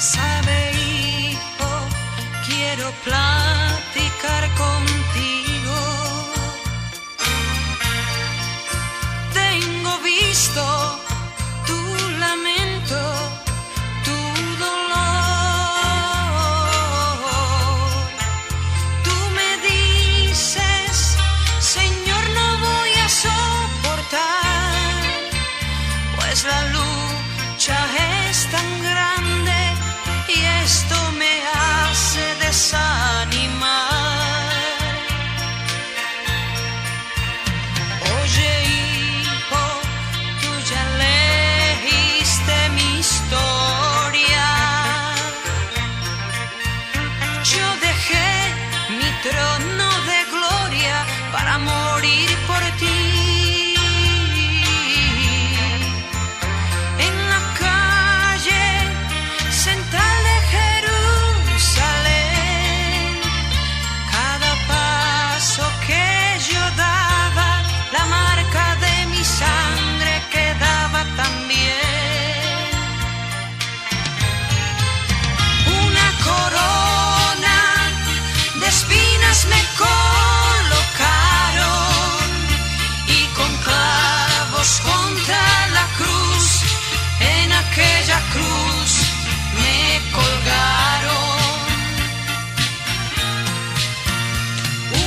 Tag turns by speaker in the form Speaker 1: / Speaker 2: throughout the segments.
Speaker 1: Sabe, hijo, quiero platicar contigo. Tengo visto tu lamento, tu dolor. Tú me dices, Señor, no voy a soportar, pues la lucha es tan grande y esto me hace desanimar. Oye, hijo, tú ya leíste mi historia. Yo dejé mi trono de gloria para morir por ti. En la calle central de Jerusalén, cada paso que yo daba, la marca de mi sangre quedaba también. Una corona de espinas me colocaron y con clavos contra la cruz, en aquella cruz me colgaron.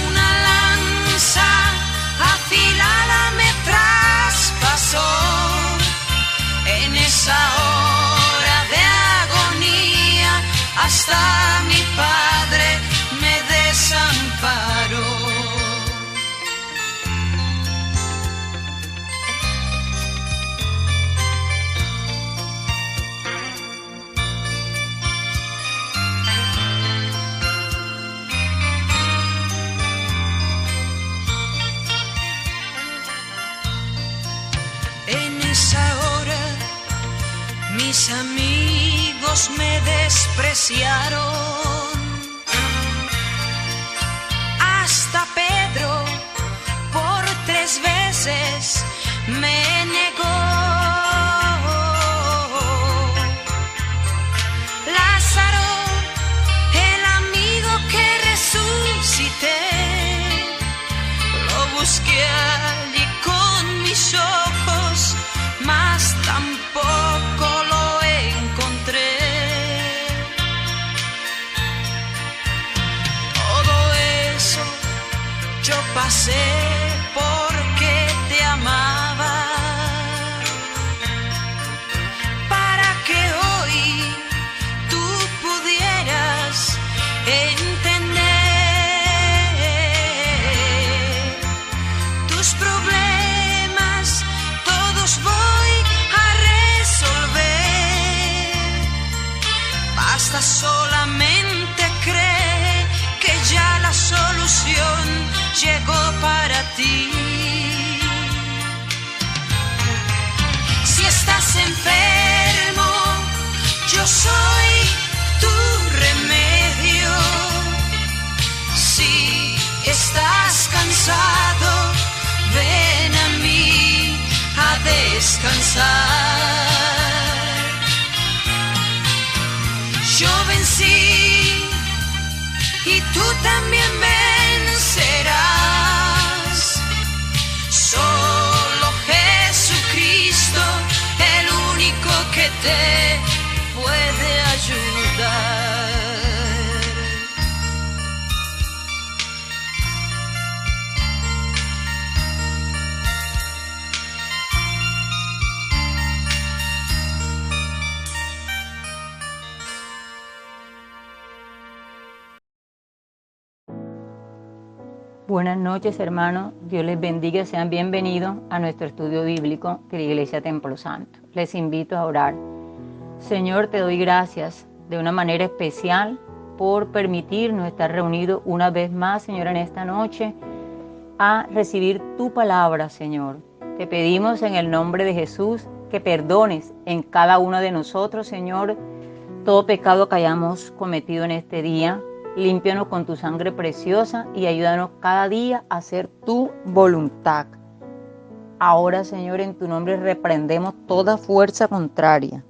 Speaker 1: Una lanza afilada me traspasó en esa hora de agonía, hasta mi Padre me desamparó. En esa hora mis amigos me despreciaron. Hasta Pedro por 3 veces me negó. Lázaro, el amigo que resucité, lo busqué allí con mis ojos, mas tampoco lo encontré. Todo eso yo pasé porque te amaba, para que hoy tú pudieras entender tus problemas, todos voy a resolver. Basta solamente cree que ya la solución llegó para ti. Si estás enfermo, yo soy tu remedio. Si estás cansado, ven a mí a descansar. Yo vencí y tú también vencerás. Solo Jesucristo, el único que te puede ayudar.
Speaker 2: Buenas noches, hermanos. Dios les bendiga. Sean bienvenidos a nuestro estudio bíblico de la Iglesia Templo Santo. Les invito a orar. Señor, te doy gracias de una manera especial por permitirnos estar reunidos una vez más, Señor, en esta noche a recibir tu palabra, Señor. Te pedimos en el nombre de Jesús que perdones en cada uno de nosotros, Señor, todo pecado que hayamos cometido en este día. Límpianos con tu sangre preciosa y ayúdanos cada día a hacer tu voluntad. Ahora, Señor, en tu nombre reprendemos toda fuerza contraria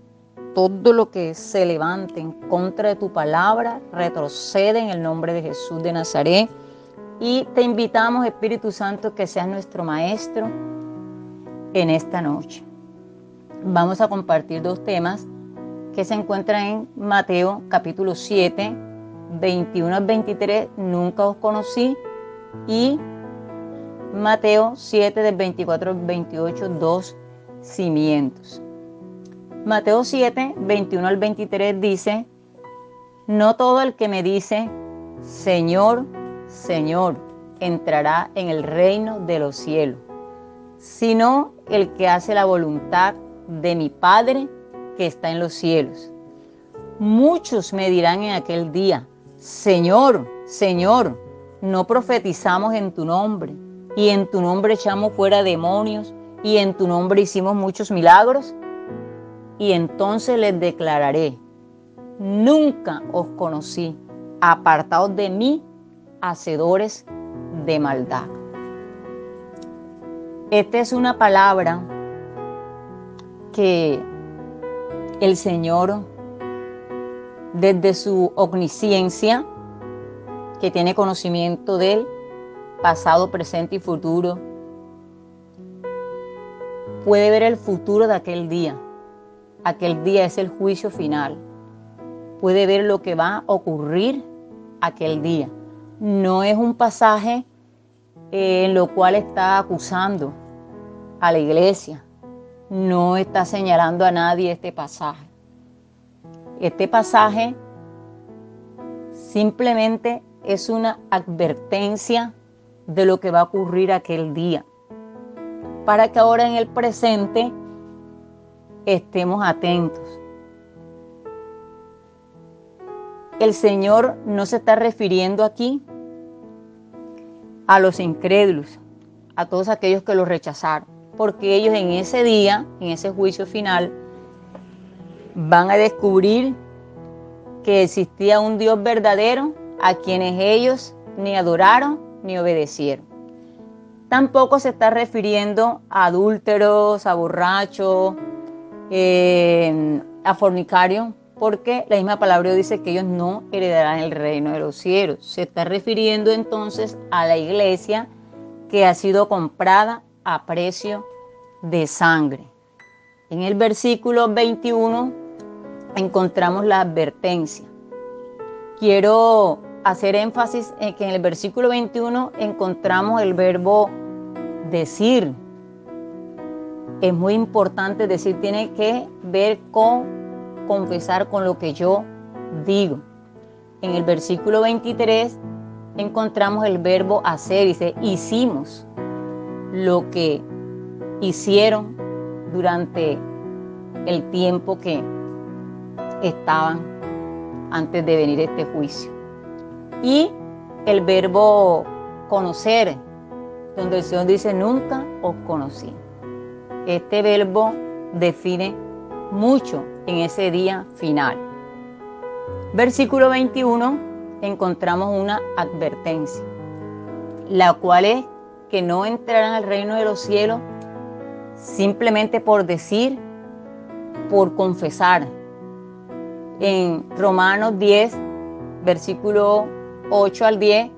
Speaker 2: todo lo que se levante en contra de tu palabra, retrocede en el nombre de Jesús de Nazaret. Y te invitamos, Espíritu Santo, que seas nuestro maestro en esta noche. Vamos a compartir dos temas que se encuentran en Mateo capítulo 7, 21 al 23, nunca os conocí, y Mateo 7, del 24 al 28, dos cimientos. Mateo 7, 21 al 23 dice: no todo el que me dice, Señor, Señor, entrará en el reino de los cielos, sino el que hace la voluntad de mi Padre que está en los cielos. Muchos me dirán en aquel día: Señor, Señor, ¿no profetizamos en tu nombre? Y en tu nombre echamos fuera demonios, y en tu nombre hicimos muchos milagros. Y entonces les declararé: nunca os conocí, apartados de mí, hacedores de maldad. Esta es una palabra que el Señor, desde su omnisciencia, que tiene conocimiento del pasado, presente y futuro, puede ver el futuro de aquel día. Aquel día es el juicio final. Puede ver lo que va a ocurrir aquel día. No es un pasaje en lo cual está acusando a la iglesia. No está señalando a nadie este pasaje. Este pasaje simplemente es una advertencia de lo que va a ocurrir aquel día, para que ahora en el presente estemos atentos. El Señor no se está refiriendo aquí a los incrédulos, a todos aquellos que lo rechazaron, porque ellos en ese día, en ese juicio final, van a descubrir que existía un Dios verdadero a quienes ellos ni adoraron ni obedecieron. Tampoco se está refiriendo a adúlteros, a borrachos, a fornicarios, porque la misma palabra dice que ellos no heredarán el reino de los cielos. Se está refiriendo entonces a la iglesia que ha sido comprada a precio de sangre. En el versículo 21 encontramos la advertencia. Quiero hacer énfasis en que en el versículo 21 encontramos el verbo decir. Es muy importante decir, tiene que ver con confesar con lo que yo digo. En el versículo 23 encontramos el verbo hacer, dice, hicimos lo que hicieron durante el tiempo que estaban antes de venir este juicio. Y el verbo conocer, donde el Señor dice, nunca os conocí. Este verbo define mucho en ese día final. Versículo 21, encontramos una advertencia, la cual es que no entrarán al reino de los cielos simplemente por decir, por confesar. En Romanos 10, versículo 8 al 10,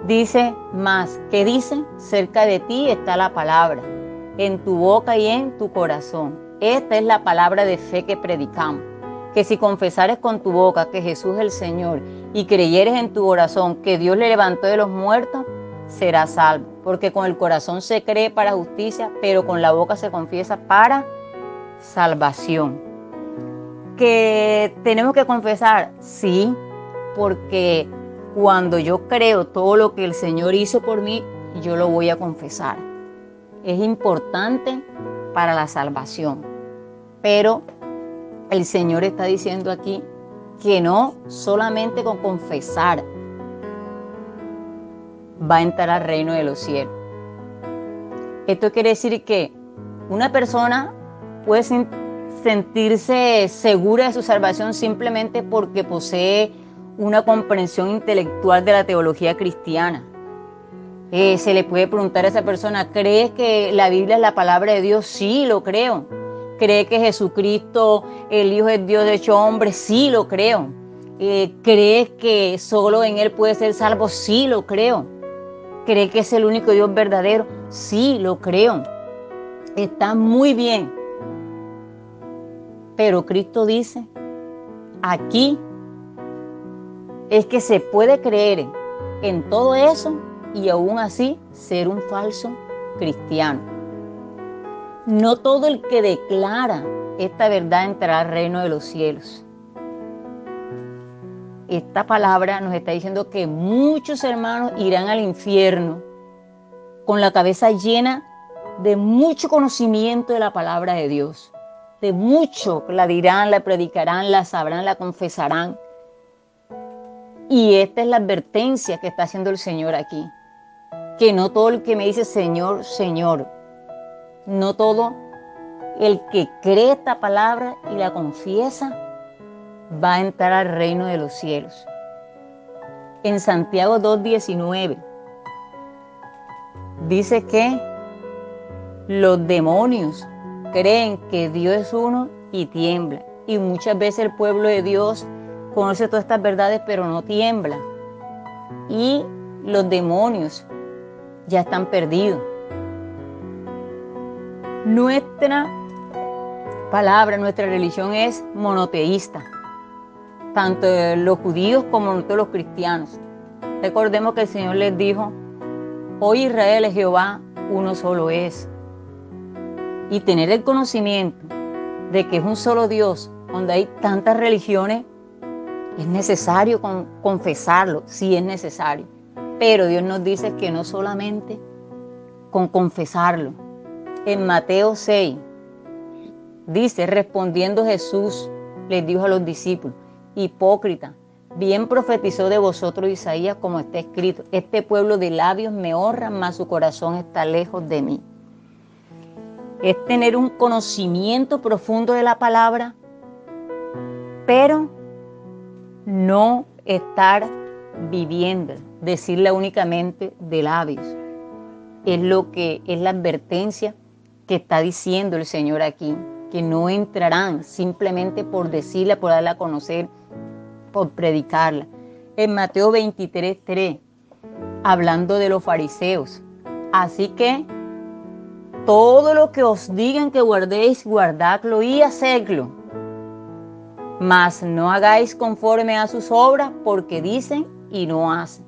Speaker 2: dice, más, ¿qué dice? Cerca de ti está la palabra, en tu boca y en tu corazón. Esta es la palabra de fe que predicamos, que si confesares con tu boca que Jesús es el Señor y creyeres en tu corazón que Dios le levantó de los muertos, serás salvo. Porque con el corazón se cree para justicia, pero con la boca se confiesa para salvación. ¿Que tenemos que confesar? Sí, porque cuando yo creo todo lo que el Señor hizo por mí, yo lo voy a confesar. Es importante para la salvación. Pero el Señor está diciendo aquí que no solamente con confesar va a entrar al reino de los cielos. Esto quiere decir que una persona puede sentirse segura de su salvación simplemente porque posee una comprensión intelectual de la teología cristiana. Se le puede preguntar a esa persona, ¿crees que la Biblia es la palabra de Dios? Sí, lo creo. ¿Cree que Jesucristo, el Hijo de Dios hecho hombre? Sí, lo creo. ¿Cree que solo en Él puede ser salvo? Sí, lo creo. ¿Cree que es el único Dios verdadero? Sí, lo creo. Está muy bien. Pero Cristo dice, aquí es que se puede creer en todo eso y aún así ser un falso cristiano. No todo el que declara esta verdad entrará al reino de los cielos. Esta palabra nos está diciendo que muchos hermanos irán al infierno con la cabeza llena de mucho conocimiento de la palabra de Dios. De mucho, la dirán, la predicarán, la sabrán, la confesarán. Y esta es la advertencia que está haciendo el Señor aquí. Que no todo el que me dice Señor, Señor, no todo el que cree esta palabra y la confiesa va a entrar al reino de los cielos. En Santiago 2:19 dice que los demonios creen que Dios es uno y tiemblan. Y muchas veces el pueblo de Dios conoce todas estas verdades, pero no tiembla. Y los demonios ya están perdidos. Nuestra palabra, nuestra religión es monoteísta, tanto los judíos como nosotros los cristianos. Recordemos que el Señor les dijo, hoy Israel es Jehová, uno solo es. Y tener el conocimiento de que es un solo Dios, donde hay tantas religiones, es necesario confesarlo, sí es necesario. Pero Dios nos dice que no solamente con confesarlo. En Mateo 6 dice, respondiendo Jesús, les dijo a los discípulos, hipócrita, bien profetizó de vosotros Isaías como está escrito, este pueblo de labios me honra, mas su corazón está lejos de mí. Es tener un conocimiento profundo de la palabra, pero no estar viviendo, decirla únicamente de labios. Es lo que es la advertencia que está diciendo el Señor aquí, que no entrarán simplemente por decirla, por darla a conocer, por predicarla. En Mateo 23:3, hablando de los fariseos, así que todo lo que os digan que guardéis, guardadlo y hacedlo, mas no hagáis conforme a sus obras, porque dicen y no hacen.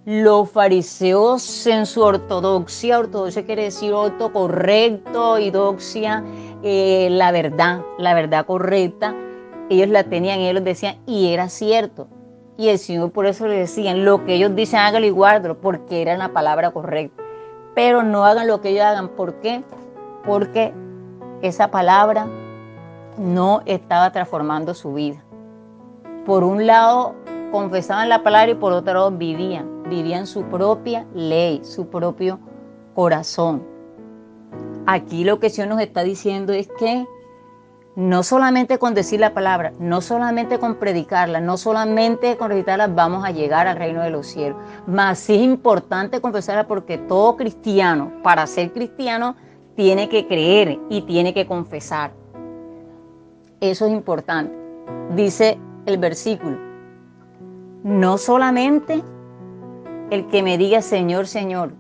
Speaker 2: Los fariseos en su ortodoxia quiere decir orto correcto, y doxia, la verdad correcta, ellos la tenían, ellos decían, y era cierto. Y el Señor por eso les decían, lo que ellos dicen hágalo y guárdalo, porque era la palabra correcta. Pero no hagan lo que ellos hagan. ¿Por qué? Porque esa palabra no estaba transformando su vida. Por un lado confesaban la palabra y por otro lado vivían su propia ley, su propio corazón. Aquí lo que el Señor nos está diciendo es que no solamente con decir la palabra, no solamente con predicarla, no solamente con recitarla vamos a llegar al reino de los cielos. Mas sí es importante confesarla, porque todo cristiano, para ser cristiano, tiene que creer y tiene que confesar. Eso es importante. Dice el versículo, no solamente el que me diga Señor, Señor.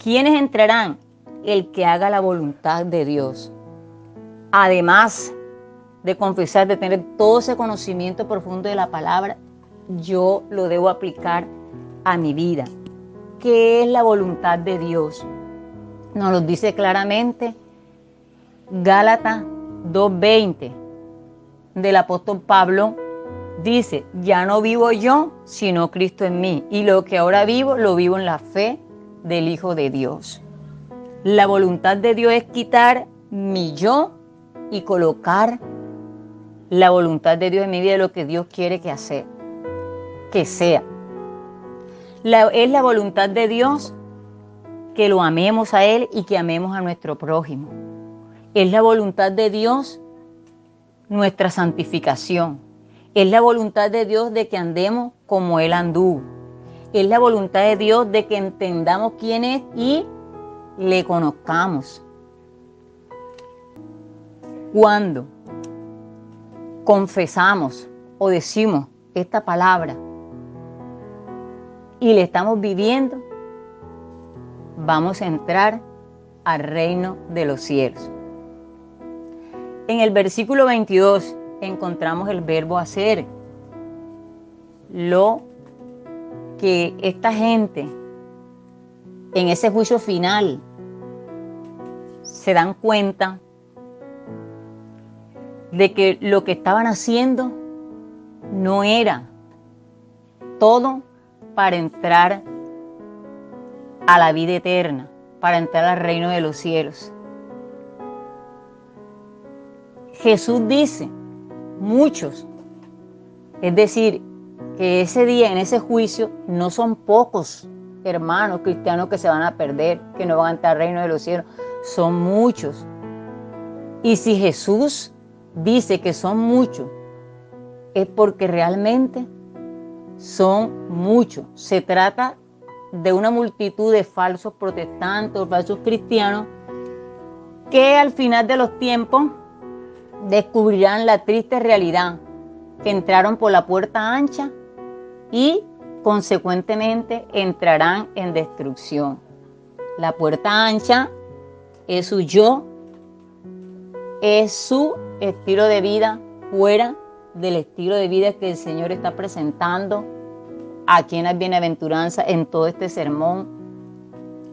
Speaker 2: ¿Quiénes entrarán? El que haga la voluntad de Dios. Además de confesar, de tener todo ese conocimiento profundo de la palabra, yo lo debo aplicar a mi vida. ¿Qué es la voluntad de Dios? Nos lo dice claramente Gálatas 2:20 del apóstol Pablo. Dice, ya no vivo yo, sino Cristo en mí. Y lo que ahora vivo, lo vivo en la fe del Hijo de Dios. La voluntad de Dios es quitar mi yo y colocar la voluntad de Dios en mi vida, lo que Dios quiere que sea. Es la voluntad de Dios que lo amemos a Él y que amemos a nuestro prójimo. Es la voluntad de Dios nuestra santificación. Es la voluntad de Dios de que andemos como Él anduvo. Es la voluntad de Dios de que entendamos quién es y le conozcamos. Cuando confesamos o decimos esta palabra y le estamos viviendo, vamos a entrar al reino de los cielos. En el versículo 22 encontramos el verbo hacer. Lo que esta gente en ese juicio final se dan cuenta de que lo que estaban haciendo no era todo para entrar a la vida eterna, para entrar al reino de los cielos. Jesús dice, muchos, es decir, que ese día, en ese juicio, no son pocos hermanos cristianos que se van a perder, que no van a entrar al reino de los cielos, son muchos. Y si Jesús dice que son muchos, es porque realmente son muchos. Se trata de una multitud de falsos protestantes o falsos cristianos que al final de los tiempos descubrirán la triste realidad, que entraron por la puerta ancha y consecuentemente entrarán en destrucción. La puerta ancha es su yo, es su estilo de vida fuera del estilo de vida que el Señor está presentando aquí en las bienaventuranzas en todo este sermón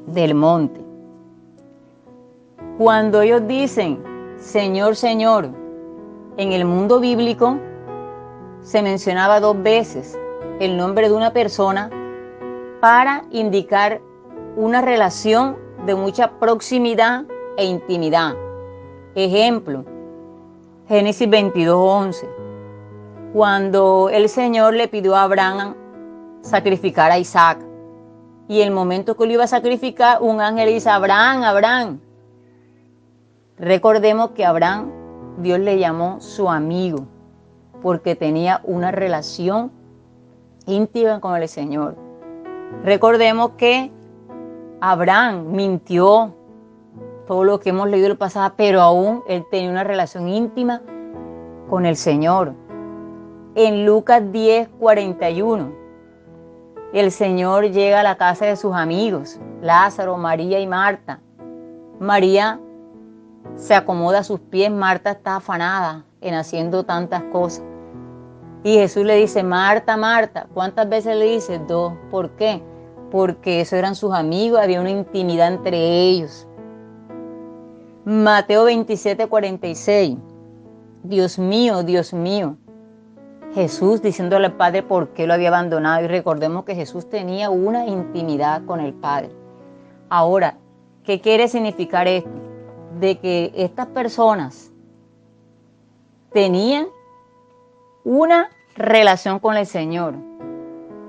Speaker 2: del monte. Cuando ellos dicen Señor, Señor, en el mundo bíblico se mencionaba 2 veces el nombre de una persona para indicar una relación de mucha proximidad e intimidad. Ejemplo, Génesis 22:11, cuando el Señor le pidió a Abraham sacrificar a Isaac, y el momento que lo iba a sacrificar, un ángel le dice, Abraham, Abraham. Recordemos que Abraham, Dios le llamó su amigo, porque tenía una relación íntima con el Señor. Recordemos que Abraham mintió, todo lo que hemos leído en el pasado, pero aún él tenía una relación íntima con el Señor. En Lucas 10:41, el Señor llega a la casa de sus amigos, Lázaro, María y Marta. María se acomoda a sus pies, Marta está afanada en haciendo tantas cosas. Y Jesús le dice, Marta, Marta. ¿Cuántas veces le dice? 2. ¿Por qué? Porque esos eran sus amigos, había una intimidad entre ellos. Mateo 27:46. Dios mío, Dios mío. Jesús diciéndole al Padre por qué lo había abandonado. Y recordemos que Jesús tenía una intimidad con el Padre. Ahora, ¿qué quiere significar esto? De que estas personas tenían una relación con el Señor.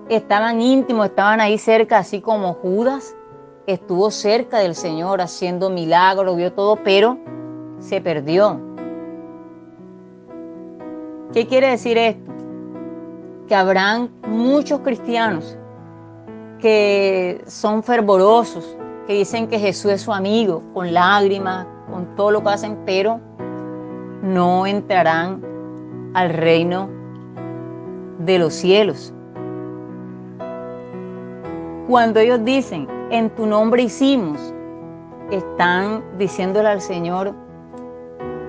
Speaker 2: Estaban íntimos, estaban ahí cerca, así como Judas estuvo cerca del Señor haciendo milagros, vio todo, pero se perdió. ¿Qué quiere decir esto? Que habrán muchos cristianos que son fervorosos, que dicen que Jesús es su amigo, con lágrimas, con todo lo que hacen, pero no entrarán al reino de los cielos. Cuando ellos dicen, en tu nombre hicimos, están diciéndole al Señor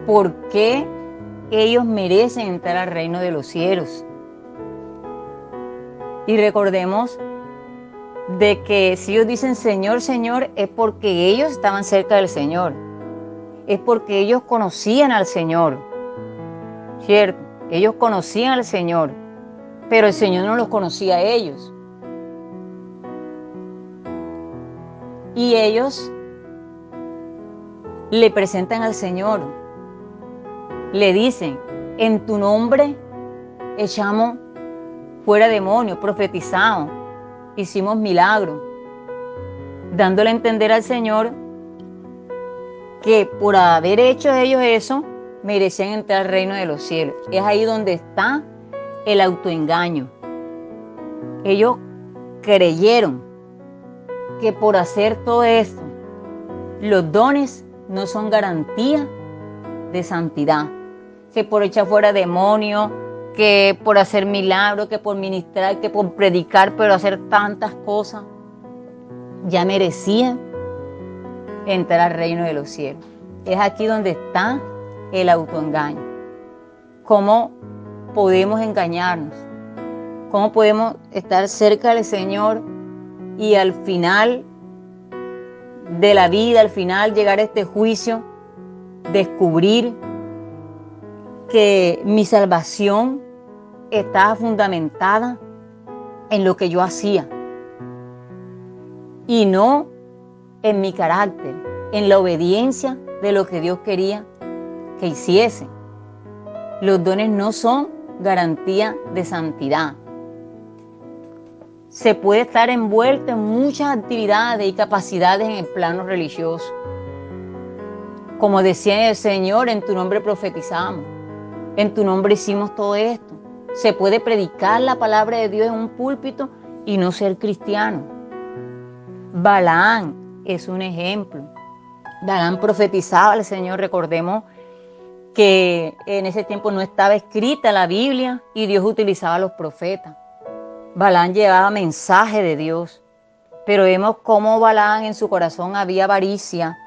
Speaker 2: por qué ellos merecen entrar al reino de los cielos. Y recordemos de que si ellos dicen Señor, Señor, es porque ellos estaban cerca del Señor. Es porque ellos conocían al Señor. ¿Cierto? Ellos conocían al Señor, pero el Señor no los conocía a ellos. Y ellos le presentan al Señor, le dicen, en tu nombre echamos fuera demonios, profetizamos, hicimos milagros, dándole a entender al Señor que por haber hecho ellos eso, merecían entrar al reino de los cielos. Es ahí donde está el autoengaño. Ellos creyeron que por hacer todo esto, los dones no son garantía de santidad. Que por echar fuera demonios, que por hacer milagros, que por ministrar, que por predicar, pero hacer tantas cosas, ya merecía entrar al reino de los cielos. Es aquí donde está el autoengaño. ¿Cómo podemos engañarnos? ¿Cómo podemos estar cerca del Señor y al final de la vida, al final llegar a este juicio, descubrir que mi salvación estaba fundamentada en lo que yo hacía y no en mi carácter, en la obediencia de lo que Dios quería que hiciese? Los dones no son garantía de santidad. Se puede estar envuelto en muchas actividades y capacidades en el plano religioso. Como decía el Señor, en tu nombre profetizamos, en tu nombre hicimos todo esto. Se puede predicar la palabra de Dios en un púlpito y no ser cristiano. Balaam es un ejemplo. Balaam profetizaba al Señor. Recordemos que en ese tiempo no estaba escrita la Biblia y Dios utilizaba a los profetas. Balaam llevaba mensaje de Dios, pero vemos cómo Balaam en su corazón había avaricia,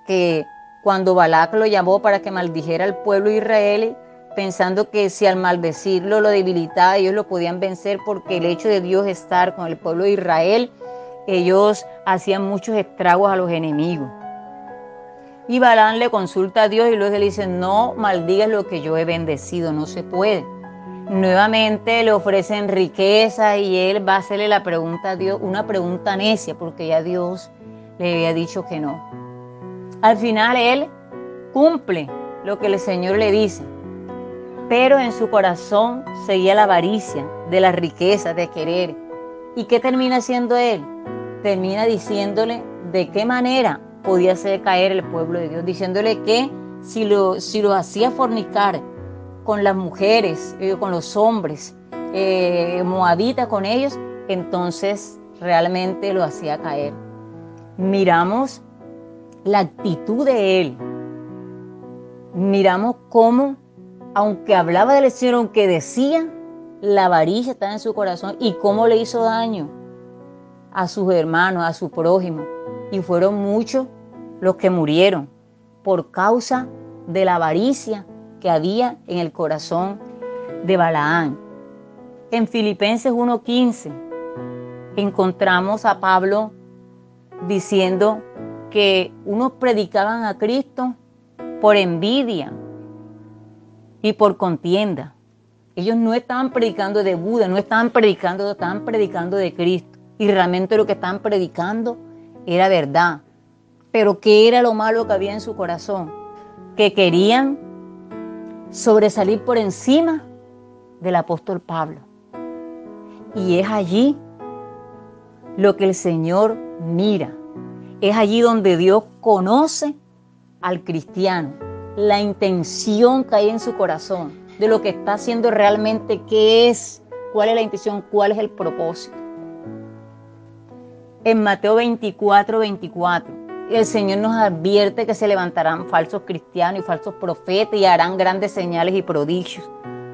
Speaker 2: que cuando Balac lo llamó para que maldijera al pueblo de Israel, pensando que si al maldecirlo lo debilitaba, ellos lo podían vencer, porque el hecho de Dios estar con el pueblo de Israel, ellos hacían muchos estragos a los enemigos. Y Balaam le consulta a Dios y luego le dice: no maldigas lo que yo he bendecido, no se puede. Nuevamente le ofrecen riqueza y él va a hacerle la pregunta a Dios, una pregunta necia, porque ya Dios le había dicho que no. Al final él cumple lo que el Señor le dice, pero en su corazón seguía la avaricia de la riqueza, de querer. ¿Y qué termina haciendo él? Termina diciéndole de qué manera podía hacer caer el pueblo de Dios, diciéndole que si lo hacía fornicar con las mujeres, con los hombres, moabitas con ellos, entonces realmente lo hacía caer. Miramos la actitud de él, miramos cómo, aunque hablaba del Señor, aunque decía, la avaricia estaba en su corazón y cómo le hizo daño a sus hermanos, a su prójimo, y fueron muchos los que murieron por causa de la avaricia que había en el corazón de Balaam. En Filipenses 1:15 encontramos a Pablo diciendo que unos predicaban a Cristo por envidia y por contienda. Ellos no estaban predicando de Buda, estaban predicando de Cristo. Y realmente lo que estaban predicando era verdad. Pero ¿qué era lo malo que había en su corazón? Que querían sobresalir por encima del apóstol Pablo. Y es allí lo que el Señor mira. Es allí donde Dios conoce al cristiano, la intención que hay en su corazón, de lo que está haciendo realmente, qué es, cuál es la intención, cuál es el propósito. En Mateo 24:24, el Señor nos advierte que se levantarán falsos cristianos y falsos profetas y harán grandes señales y prodigios.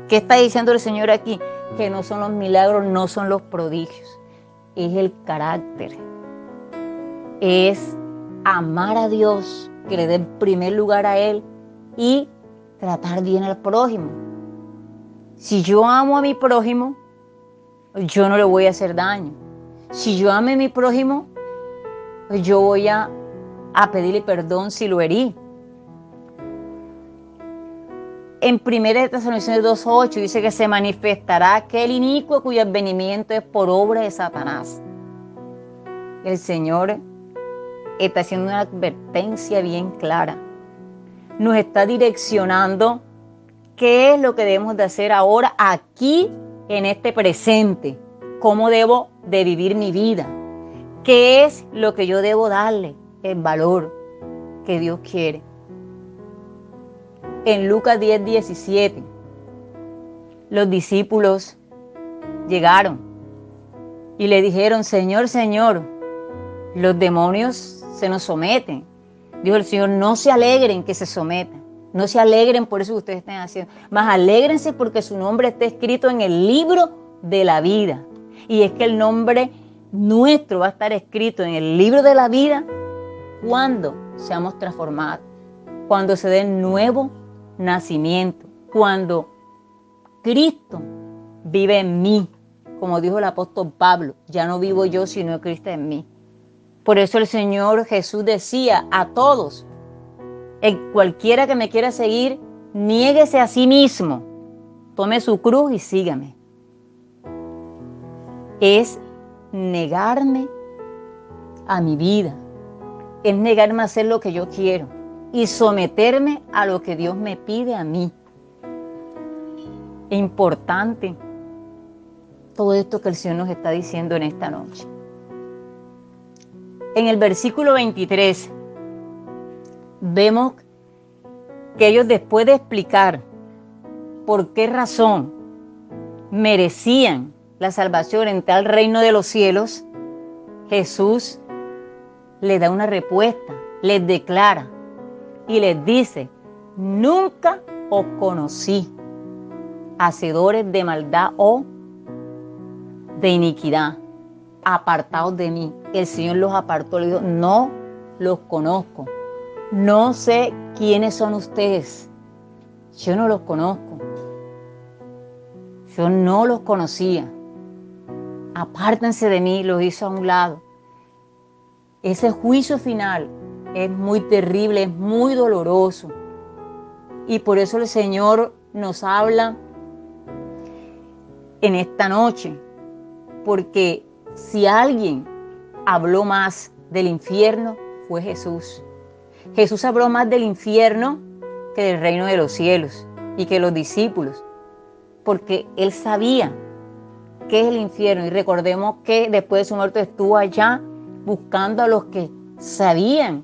Speaker 2: ¿Qué está diciendo el Señor aquí? Que no son los milagros, no son los prodigios, es el carácter. Es amar a Dios, que le dé el primer lugar a Él, y tratar bien al prójimo. Si yo amo a mi prójimo, yo no le voy a hacer daño. Si yo amo a mi prójimo, yo voy a pedirle perdón si lo herí. En 1 Tesalonicenses 2:8 dice que se manifestará aquel inicuo cuyo advenimiento es por obra de Satanás. El Señor está haciendo una advertencia bien clara. Nos está direccionando qué es lo que debemos de hacer ahora, aquí, en este presente. Cómo debo de vivir mi vida. ¿Qué es lo que yo debo darle el valor que Dios quiere? En Lucas 10:17, los discípulos llegaron y le dijeron: Señor, Señor, los demonios se nos someten. Dijo el Señor: no se alegren que se sometan, No se alegren por eso que ustedes estén haciendo, más alégrense porque su nombre está escrito en el libro de la vida. Y es que el nombre nuestro va a estar escrito en el libro de la vida cuando seamos transformados, cuando se dé nuevo nacimiento, cuando Cristo vive en mí, como dijo el apóstol Pablo, ya no vivo yo, sino Cristo en mí. Por eso el Señor Jesús decía a todos, cualquiera que me quiera seguir, niéguese a sí mismo, tome su cruz y sígame. Es negarme a mi vida, es negarme a hacer lo que yo quiero y someterme a lo que Dios me pide a mí. Es importante todo esto que el Señor nos está diciendo en esta noche. En el versículo 23 vemos que ellos, después de explicar por qué razón merecían la salvación en tal reino de los cielos, Jesús les da una respuesta, les declara y les dice: nunca os conocí, hacedores de maldad o de iniquidad, apartados de mí. El Señor los apartó, le dijo: no los conozco, no sé quiénes son ustedes, yo no los conozco, yo no los conocía, apártense de mí, los hizo a un lado. Ese juicio final es muy terrible, es muy doloroso, y por eso el Señor nos habla en esta noche, porque si alguien habló más del infierno fue Jesús. Jesús habló más del infierno que del reino de los cielos y que los discípulos, porque Él sabía qué es el infierno. Y recordemos que después de su muerte estuvo allá buscando a los que se habían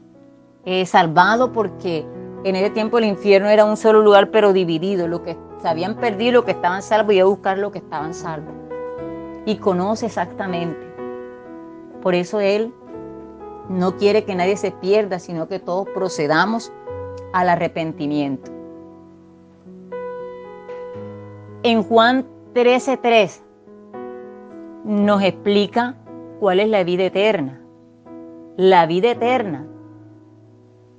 Speaker 2: salvado, porque en ese tiempo el infierno era un solo lugar pero dividido, los que se habían perdido, los que estaban salvos, y a buscar los que estaban salvos. Y conoce exactamente. Por eso Él no quiere que nadie se pierda, sino que todos procedamos al arrepentimiento. En Juan 13:3 nos explica cuál es la vida eterna. La vida eterna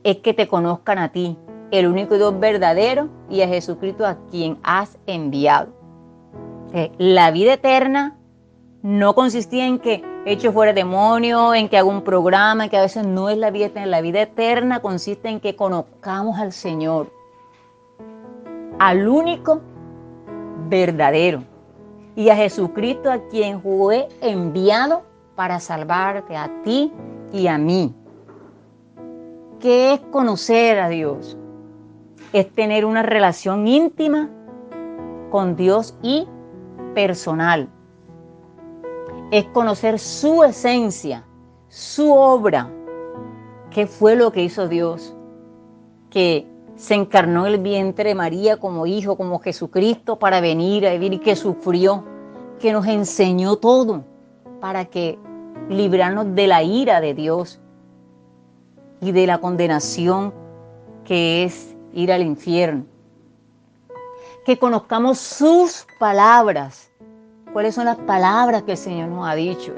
Speaker 2: es que te conozcan a ti, el único Dios verdadero, y a Jesucristo a quien has enviado. La vida eterna no consistía en que echo fuera demonios, en que hago un programa, en que a veces no es la vida eterna. La vida eterna consiste en que conozcamos al Señor, al único verdadero, y a Jesucristo a quien fue enviado para salvarte a ti y a mí. ¿Qué es conocer a Dios? Es tener una relación íntima con Dios y personal. Es conocer su esencia, su obra. ¿Qué fue lo que hizo Dios? Que se encarnó en el vientre de María como hijo, como Jesucristo, para venir a vivir, y que sufrió, que nos enseñó todo para que librarnos de la ira de Dios y de la condenación que es ir al infierno. Que conozcamos sus palabras. ¿Cuáles son las palabras que el Señor nos ha dicho?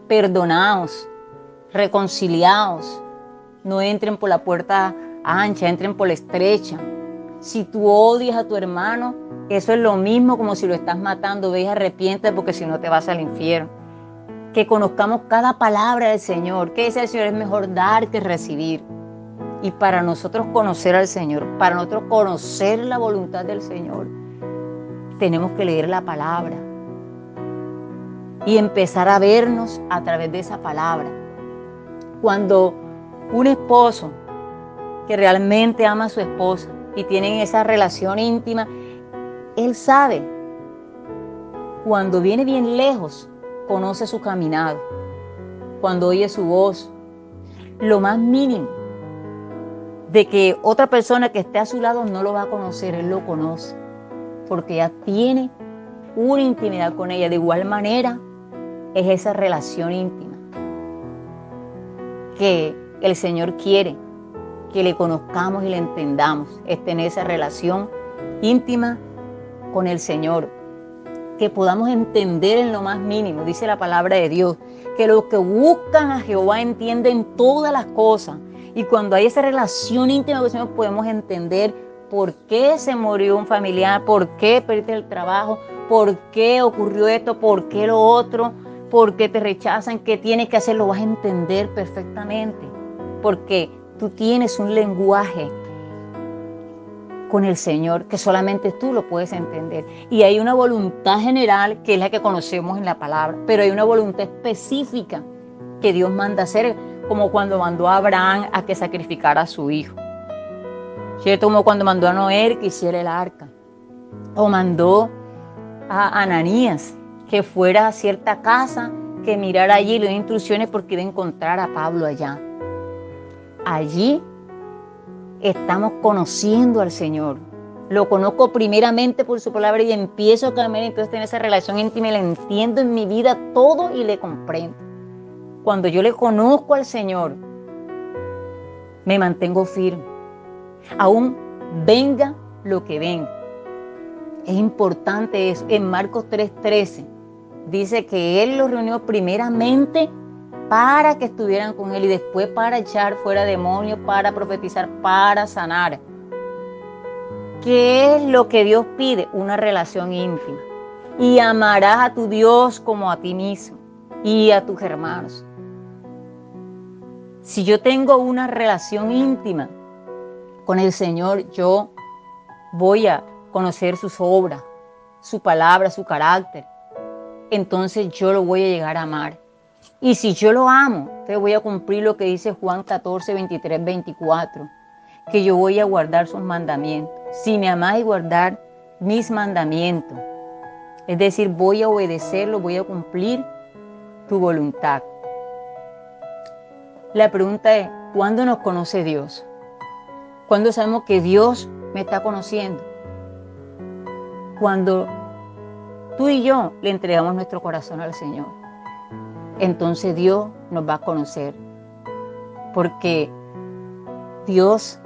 Speaker 2: Perdonaos, reconciliaos, no entren por la puerta ancha, entren por la estrecha. Si tú odias a tu hermano, eso es lo mismo como si lo estás matando. Ve y arrepiéntete, porque si no te vas al infierno. Que conozcamos cada palabra del Señor. Que dice el Señor: es mejor dar que recibir. Y para nosotros conocer al Señor, para nosotros conocer la voluntad del Señor, tenemos que leer la palabra y empezar a vernos a través de esa palabra. Cuando un esposo que realmente ama a su esposa y tienen esa relación íntima, él sabe, cuando viene bien lejos, conoce su caminado, cuando oye su voz, lo más mínimo de que otra persona que esté a su lado no lo va a conocer, él lo conoce, porque ya tiene una intimidad con ella. De igual manera es esa relación íntima que el Señor quiere que le conozcamos y le entendamos, es tener esa relación íntima con el Señor, que podamos entender en lo más mínimo, dice la palabra de Dios, que los que buscan a Jehová entienden todas las cosas, y cuando hay esa relación íntima con el Señor podemos entender por qué se murió un familiar, por qué perdiste el trabajo, por qué ocurrió esto, por qué lo otro, por qué te rechazan, qué tienes que hacer, lo vas a entender perfectamente, porque tú tienes un lenguaje con el Señor que solamente tú lo puedes entender. Y hay una voluntad general que es la que conocemos en la palabra, pero hay una voluntad específica que Dios manda hacer, como cuando mandó a Abraham a que sacrificara a su hijo, ¿cierto? Como cuando mandó a Noé que hiciera el arca, o mandó a Ananías que fuera a cierta casa, que mirara allí, le dio instrucciones porque iba a encontrar a Pablo allá. Allí estamos conociendo al Señor. Lo conozco primeramente por su palabra y empiezo a caminar, entonces tener esa relación íntima y le entiendo en mi vida todo y le comprendo. Cuando yo le conozco al Señor, me mantengo firme. Aún venga lo que venga. Es importante eso. En Marcos 3:13 dice que Él los reunió primeramente para que estuvieran con Él y después para echar fuera demonios, para profetizar, para sanar. ¿Qué es lo que Dios pide? Una relación íntima. Y amarás a tu Dios como a ti mismo y a tus hermanos. Si yo tengo una relación íntima con el Señor, yo voy a conocer sus obras, su palabra, su carácter. Entonces yo lo voy a llegar a amar. Y si yo lo amo, entonces voy a cumplir lo que dice Juan 14, 23, 24, que yo voy a guardar sus mandamientos. Si me amáis, guardar mis mandamientos. Es decir, voy a obedecerlo, voy a cumplir tu voluntad. La pregunta es, ¿cuándo nos conoce Dios? ¿Cuándo sabemos que Dios me está conociendo? Cuando tú y yo le entregamos nuestro corazón al Señor. Entonces Dios nos va a conocer, porque Dios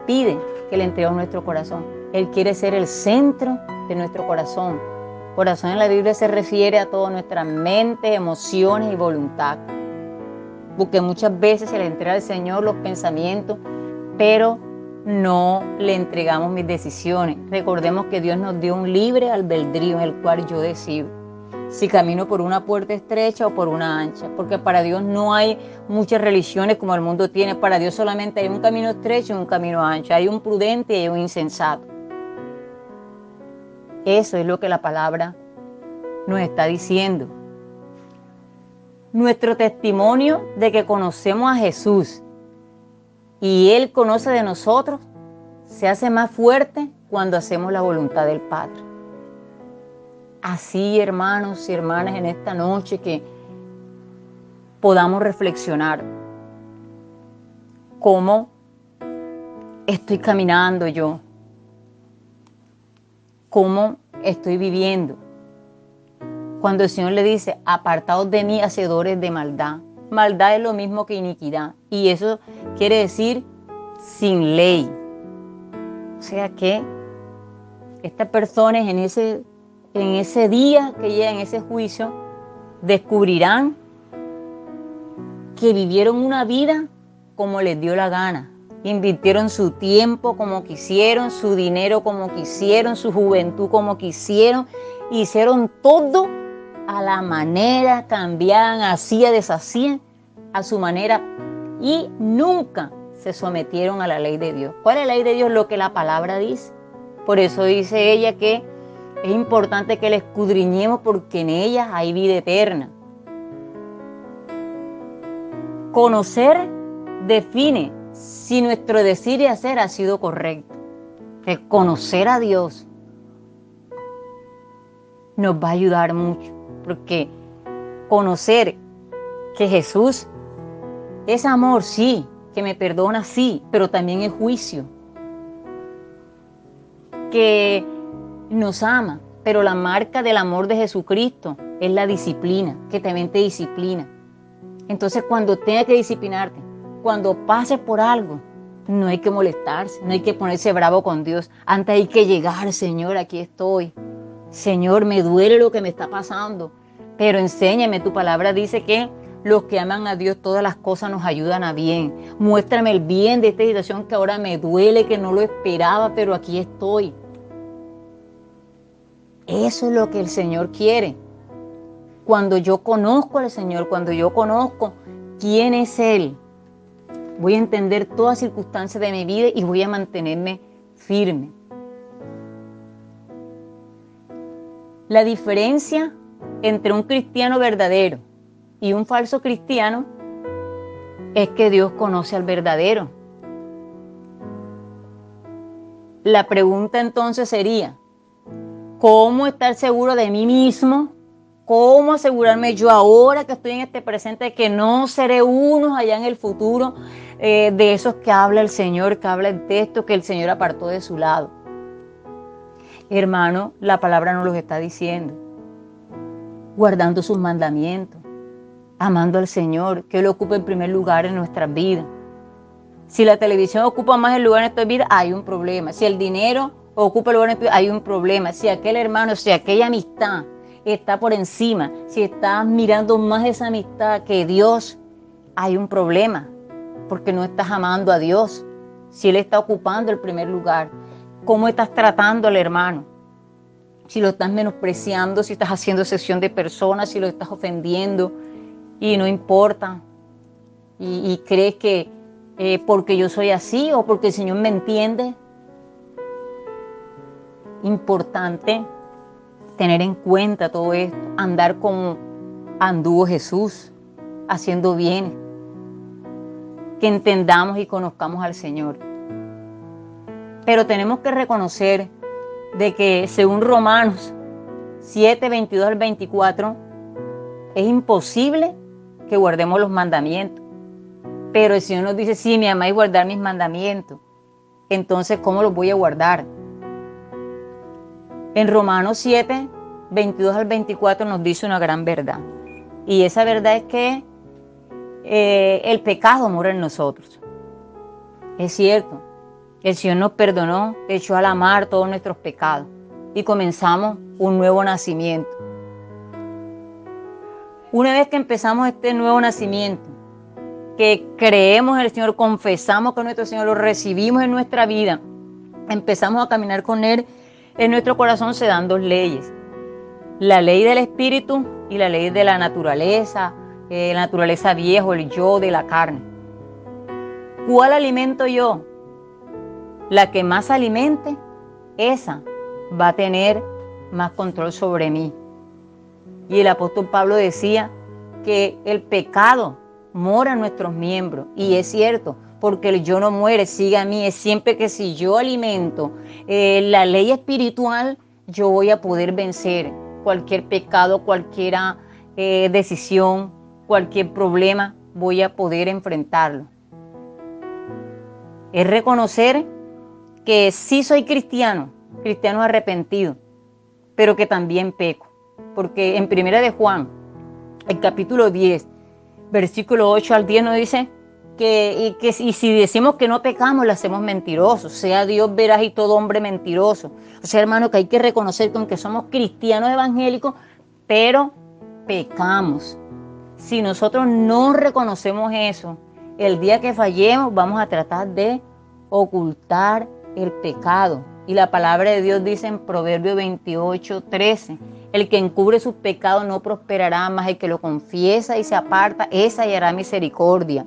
Speaker 2: pide que le entreguemos nuestro corazón. Él quiere ser el centro de nuestro corazón. Corazón en la Biblia se refiere a toda nuestra mente, emociones y voluntad, porque muchas veces se le entrega al Señor los pensamientos, pero no le entregamos mis decisiones. Recordemos que Dios nos dio un libre albedrío en el cual yo decido si camino por una puerta estrecha o por una ancha, porque para Dios no hay muchas religiones como el mundo tiene. Para Dios solamente hay un camino estrecho y un camino ancho, hay un prudente y hay un insensato. Eso es lo que la palabra nos está diciendo. Nuestro testimonio de que conocemos a Jesús y Él conoce de nosotros se hace más fuerte cuando hacemos la voluntad del Padre. Así, hermanos y hermanas, en esta noche que podamos reflexionar cómo estoy caminando yo, cómo estoy viviendo. Cuando el Señor le dice, apartaos de mí, hacedores de maldad. Maldad es lo mismo que iniquidad, y eso quiere decir sin ley. O sea que estas personas en ese día que llega, en ese juicio, descubrirán que vivieron una vida como les dio la gana. Invirtieron su tiempo como quisieron, su dinero como quisieron, su juventud como quisieron. Hicieron todo a la manera, cambiaban, hacían, deshacían a su manera y nunca se sometieron a la ley de Dios. ¿Cuál es la ley de Dios? Lo que la palabra dice. Por eso dice ella que es importante que la escudriñemos porque en ella hay vida eterna. Conocer define si nuestro decir y hacer ha sido correcto. El conocer a Dios nos va a ayudar mucho, porque conocer que Jesús es amor, sí, que me perdona, sí, pero también es juicio. Que nos ama, pero la marca del amor de Jesucristo es la disciplina, que también te disciplina. Entonces, cuando tengas que disciplinarte, cuando pases por algo, no hay que molestarse, no hay que ponerse bravo con Dios. Antes hay que llegar, Señor, aquí estoy. Señor, me duele lo que me está pasando, pero enséñame. Tu palabra dice que los que aman a Dios, todas las cosas nos ayudan a bien. Muéstrame el bien de esta situación que ahora me duele, que no lo esperaba, pero aquí estoy. Eso es lo que el Señor quiere. Cuando yo conozco al Señor, cuando yo conozco quién es Él, voy a entender todas las circunstancias de mi vida y voy a mantenerme firme. La diferencia entre un cristiano verdadero y un falso cristiano es que Dios conoce al verdadero. La pregunta entonces sería, ¿cómo estar seguro de mí mismo? ¿Cómo asegurarme yo ahora que estoy en este presente de que no seré uno allá en el futuro de esos que habla el Señor, que habla el texto que el Señor apartó de su lado? Hermano, la palabra nos lo está diciendo. Guardando sus mandamientos, amando al Señor, que Él ocupe el primer lugar en nuestras vidas. Si la televisión ocupa más el lugar en nuestras vidas, hay un problema. Si el dinero ocupa el lugar en nuestras vidas, hay un problema. Si aquel hermano, si aquella amistad está por encima, si estás mirando más esa amistad que Dios, hay un problema, porque no estás amando a Dios. Si Él está ocupando el primer lugar, ¿cómo estás tratando al hermano? Si lo estás menospreciando, si estás haciendo excepción de personas, si lo estás ofendiendo y no importa, y crees que porque yo soy así o porque el Señor me entiende. Importante tener en cuenta todo esto, andar como anduvo Jesús, haciendo bien, que entendamos y conozcamos al Señor. Pero tenemos que reconocer de que según Romanos 7, 22 al 24, es imposible que guardemos los mandamientos. Pero el Señor nos dice, si me amáis, guardar mis mandamientos. Entonces, ¿cómo los voy a guardar? En Romanos 7, 22 al 24 nos dice una gran verdad. Y esa verdad es que el pecado mora en nosotros. Es cierto, el Señor nos perdonó, echó a la mar todos nuestros pecados y comenzamos un nuevo nacimiento. Una vez que empezamos este nuevo nacimiento, que creemos en el Señor, confesamos que nuestro Señor lo recibimos en nuestra vida, empezamos a caminar con Él, en nuestro corazón se dan dos leyes. La ley del Espíritu y la ley de la naturaleza vieja, el yo de la carne. ¿Cuál alimento yo? La que más alimente, esa va a tener más control sobre mí. Y el apóstol Pablo decía que el pecado mora en nuestros miembros. Y es cierto, porque el yo no muere, sigue a mí. Es siempre que si yo alimento la ley espiritual, yo voy a poder vencer cualquier pecado, cualquier decisión, cualquier problema, voy a poder enfrentarlo. Es reconocer que sí soy cristiano arrepentido, pero que también peco. Porque en 1 de Juan, el capítulo 10, versículo 8 al 10 nos dice que si decimos que no pecamos, lo hacemos mentirosos, sea Dios veraz y todo hombre mentiroso. O sea, hermano, que hay que reconocer que aunque somos cristianos evangélicos, pero pecamos. Si nosotros no reconocemos eso, el día que fallemos vamos a tratar de ocultar el pecado. Y la palabra de Dios dice en Proverbios 28, 13, el que encubre sus pecados no prosperará, mas el que lo confiesa y se aparta, ese hallará misericordia.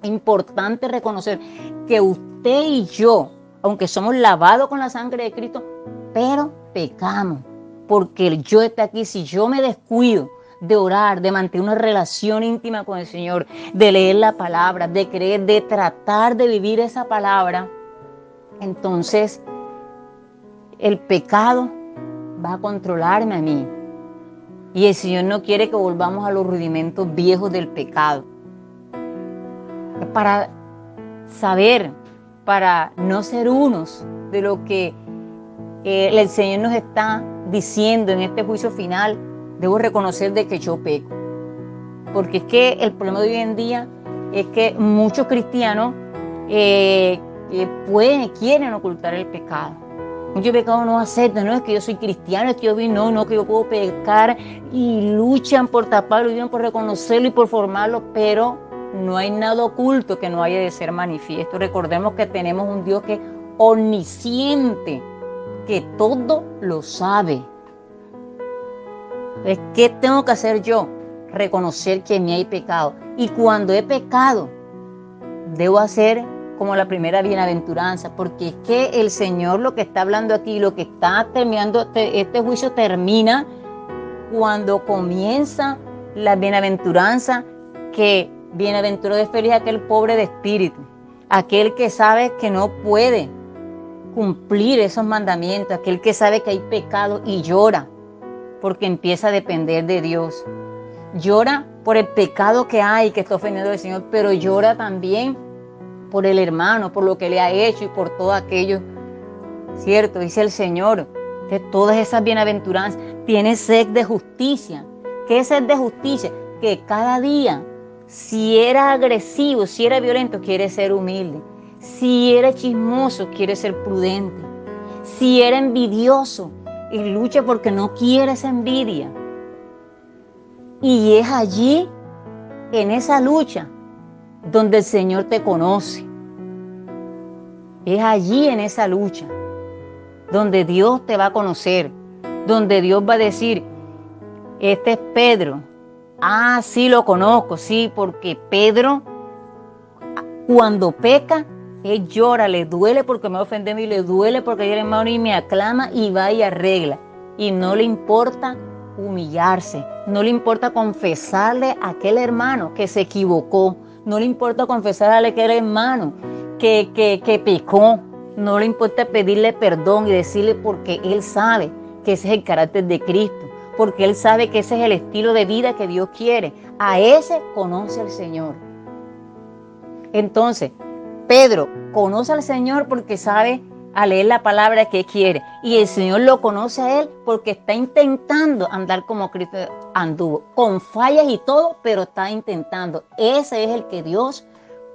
Speaker 2: Importante reconocer que usted y yo, aunque somos lavados con la sangre de Cristo, pero pecamos, porque el yo está aquí. Si yo me descuido de orar, de mantener una relación íntima con el Señor, de leer la palabra, de creer, de tratar de vivir esa palabra, entonces el pecado va a controlarme a mí. Y el Señor no quiere que volvamos a los rudimentos viejos del pecado. Para saber, para no ser unos de lo que el Señor nos está diciendo en este juicio final, debo reconocer de que yo peco. Porque es que el problema de hoy en día es que muchos cristianos quieren ocultar el pecado. Muchos pecados no aceptan, no es que yo soy cristiano, es que yo vi, no, que yo puedo pecar, y luchan por taparlo, luchan por reconocerlo y por formarlo, pero no hay nada oculto que no haya de ser manifiesto. Recordemos que tenemos un Dios que es omnisciente, que todo lo sabe. Entonces, ¿qué tengo que hacer yo? Reconocer que en mí hay pecado. Y cuando he pecado, debo hacer como la primera bienaventuranza, porque es que el Señor lo que está hablando aquí, lo que está terminando, este juicio termina cuando comienza la bienaventuranza, que bienaventurado es feliz aquel pobre de espíritu, aquel que sabe que no puede cumplir esos mandamientos, aquel que sabe que hay pecado y llora, porque empieza a depender de Dios. Llora por el pecado que hay, que está ofendiendo al Señor, pero llora también por el hermano, por lo que le ha hecho y por todo aquello, ¿cierto? Dice el Señor, de todas esas bienaventuranzas, tiene sed de justicia. ¿Qué es sed de justicia? Que cada día, si era agresivo, si era violento, quiere ser humilde. Si era chismoso, quiere ser prudente. Si era envidioso, y lucha porque no quiere esa envidia. Y es allí, en esa lucha, donde el Señor te conoce. Es allí, en esa lucha, donde Dios te va a conocer, donde Dios va a decir, este es Pedro. Ah, sí lo conozco, sí, porque Pedro, cuando peca, él llora, le duele porque me ofende a mí, le duele porque el hermano y me aclama y va y arregla. Y no le importa humillarse, no le importa confesarle a aquel hermano que se equivocó, no le importa confesarle a aquel hermano que pecó, no le importa pedirle perdón y decirle, porque él sabe que ese es el carácter de Cristo, porque él sabe que ese es el estilo de vida que Dios quiere. A ese conoce al Señor. Entonces, Pedro conoce al Señor porque sabe a leer la palabra que quiere, y el Señor lo conoce a él porque está intentando andar como Cristo anduvo, con fallas y todo, pero está intentando. Ese es el que Dios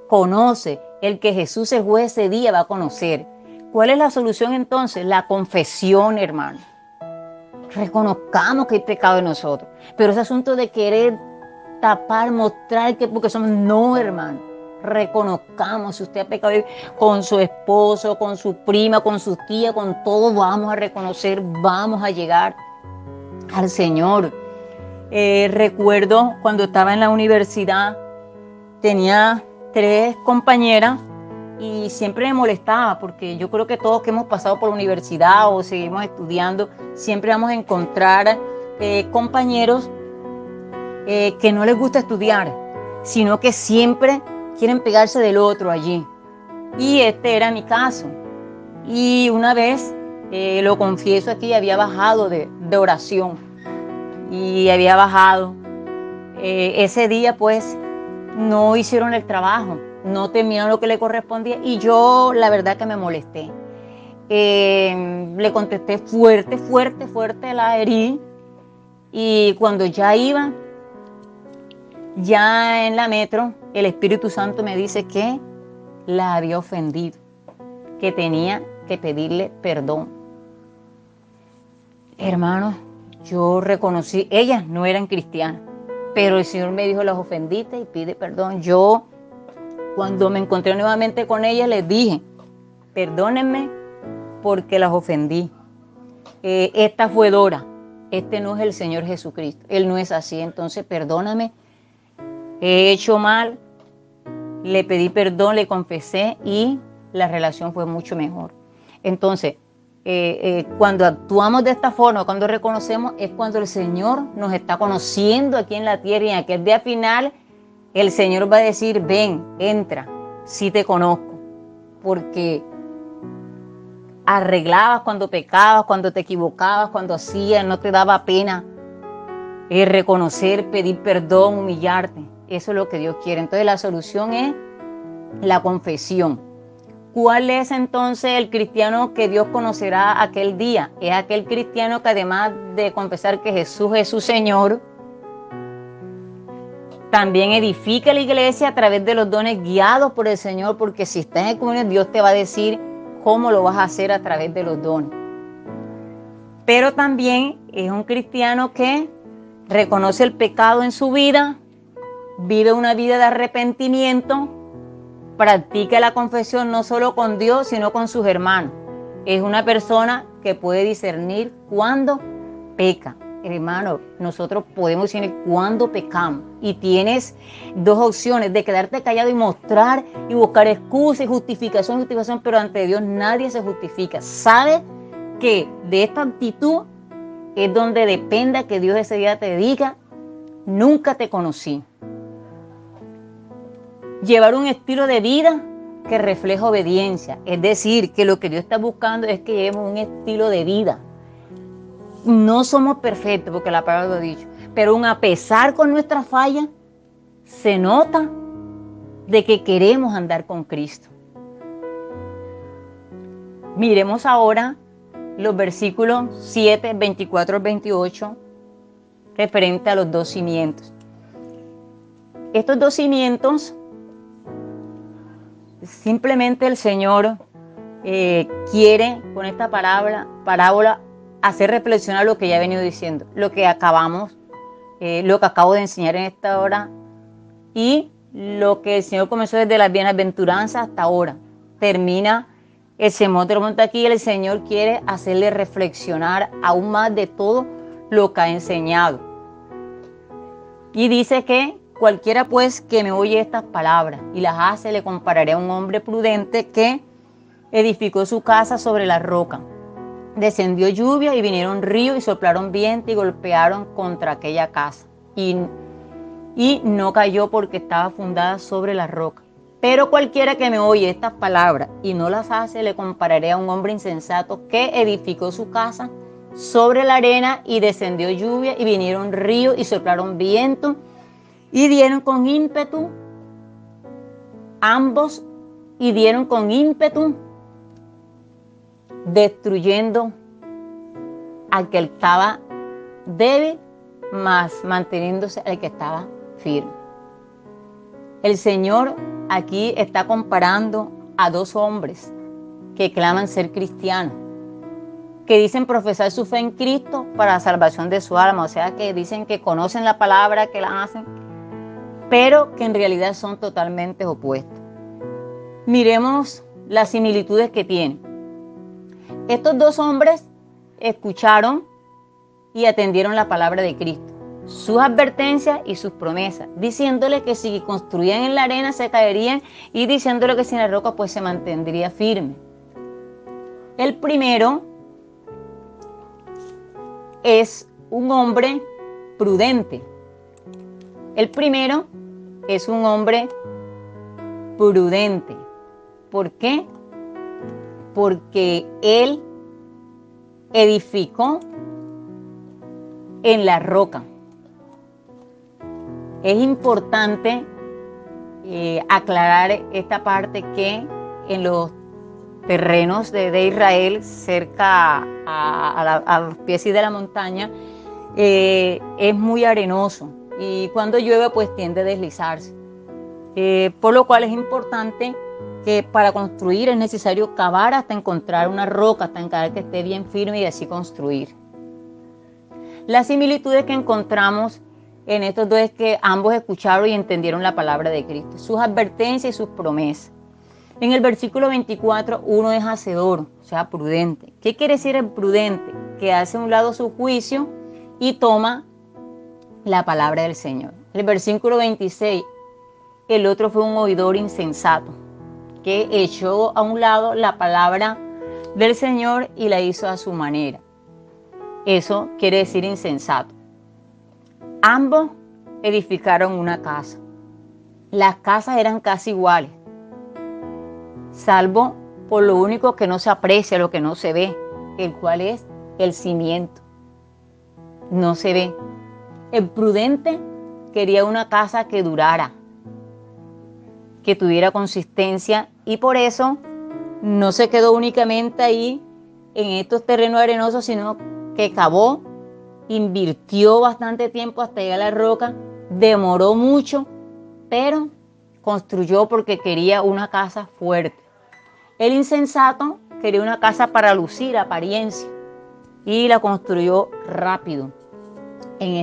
Speaker 2: conoce, el que Jesús el juez ese día va a conocer. ¿Cuál es la solución entonces? La confesión, hermano. Reconozcamos que hay pecado en nosotros, pero ese asunto de querer tapar, mostrar que porque somos, no, hermano. Reconozcamos, si usted ha pecado con su esposo, con su prima, con su tía, con todo, vamos a reconocer, vamos a llegar al Señor. Recuerdo cuando estaba en la universidad, tenía 3 compañeras y siempre me molestaba, porque yo creo que todos que hemos pasado por la universidad o seguimos estudiando, siempre vamos a encontrar compañeros que no les gusta estudiar, sino que siempre quieren pegarse del otro allí. Y este era mi caso. Y una vez, lo confieso aquí, había bajado de oración. Y había bajado. Ese día, pues, no hicieron el trabajo, no terminaron lo que le correspondía. Y yo, la verdad que me molesté. Le contesté fuerte, la herí. Y cuando ya iba, ya en la metro, el Espíritu Santo me dice que la había ofendido, que tenía que pedirle perdón. Hermanos, yo reconocí, ellas no eran cristianas, pero el Señor me dijo, las ofendiste y pide perdón. Yo, cuando me encontré nuevamente con ellas, les dije, perdónenme porque las ofendí. Esta fue Dora, este no es el Señor Jesucristo, Él no es así, entonces perdóname. He hecho mal, le pedí perdón, le confesé y la relación fue mucho mejor. Entonces, cuando actuamos de esta forma, cuando reconocemos, es cuando el Señor nos está conociendo aquí en la tierra, y en aquel día final el Señor va a decir, ven, entra, sí te conozco, porque arreglabas cuando pecabas, cuando te equivocabas, cuando hacías, no te daba pena reconocer, pedir perdón, humillarte. Eso es lo que Dios quiere. Entonces la solución es la confesión. ¿Cuál es entonces el cristiano que Dios conocerá aquel día? Es aquel cristiano que, además de confesar que Jesús es su Señor, También edifica la iglesia a través de los dones guiados por el Señor, porque si estás en el comunio, Dios te va a decir cómo lo vas a hacer a través de los dones. Pero también es un cristiano que reconoce el pecado en su vida, vive una vida de arrepentimiento, practica la confesión no solo con Dios, sino con sus hermanos. Es una persona que puede discernir cuándo peca. Hermano, nosotros podemos discernir cuándo pecamos. Y tienes dos opciones: de quedarte callado y mostrar y buscar excusas y justificación, pero ante Dios nadie se justifica. Sabe que de esta actitud es donde dependa que Dios ese día te diga: nunca te conocí. Llevar un estilo de vida que refleja obediencia, es decir, que lo que Dios está buscando es que llevemos un estilo de vida. No somos perfectos, porque la palabra lo ha dicho, pero aun a pesar con nuestras fallas, se nota de que queremos andar con Cristo. Miremos ahora los versículos 7, 24 al 28, referente a los dos cimientos. Estos dos cimientos, simplemente el Señor quiere con esta parábola hacer reflexionar lo que ya he venido diciendo, lo que acabo de enseñar en esta hora y lo que el Señor comenzó desde las bienaventuranzas hasta ahora. Termina el sermón del monte aquí y el Señor quiere hacerle reflexionar aún más de todo lo que ha enseñado. Y dice que cualquiera pues que me oye estas palabras y las hace, le compararé a un hombre prudente que edificó su casa sobre la roca. Descendió lluvia y vinieron ríos y soplaron viento y golpearon contra aquella casa. Y no cayó porque estaba fundada sobre la roca. Pero cualquiera que me oye estas palabras y no las hace, le compararé a un hombre insensato que edificó su casa sobre la arena y descendió lluvia y vinieron ríos y soplaron viento y dieron con ímpetu ambos destruyendo al que estaba débil, mas manteniéndose al que estaba firme. El Señor aquí está comparando a dos hombres que claman ser cristianos, que dicen profesar su fe en Cristo para la salvación de su alma, o sea que dicen que conocen la palabra, que la hacen, pero que en realidad son totalmente opuestos. Miremos las similitudes que tienen. Estos dos hombres escucharon y atendieron la palabra de Cristo, sus advertencias y sus promesas, diciéndole que si construían en la arena se caerían y diciéndole que sin la roca pues se mantendría firme. El primero es un hombre prudente. ¿Por qué? Porque él edificó en la roca. Es importante aclarar esta parte, que en los terrenos de Israel, cerca a los pies de la montaña, es muy arenoso y cuando llueve pues tiende a deslizarse. Por lo cual es importante que para construir es necesario cavar hasta encontrar una roca, hasta encontrar que esté bien firme y así construir. Las similitudes que encontramos en estos dos es que ambos escucharon y entendieron la palabra de Cristo, sus advertencias y sus promesas. En el versículo 24, uno es hacedor, o sea, prudente. ¿Qué quiere decir el prudente? Que hace a un lado su juicio y toma la palabra del Señor. El versículo 26, el otro fue un oidor insensato, que echó a un lado la palabra del Señor y la hizo a su manera. Eso quiere decir insensato. Ambos edificaron una casa. Las casas eran casi iguales, salvo por lo único que no se aprecia, lo que no se ve, el cual es el cimiento. No se ve. El prudente quería una casa que durara, que tuviera consistencia, y por eso no se quedó únicamente ahí en estos terrenos arenosos, sino que cavó, invirtió bastante tiempo hasta llegar a la roca, demoró mucho, pero construyó porque quería una casa fuerte. El insensato quería una casa para lucir apariencia y la construyó rápido en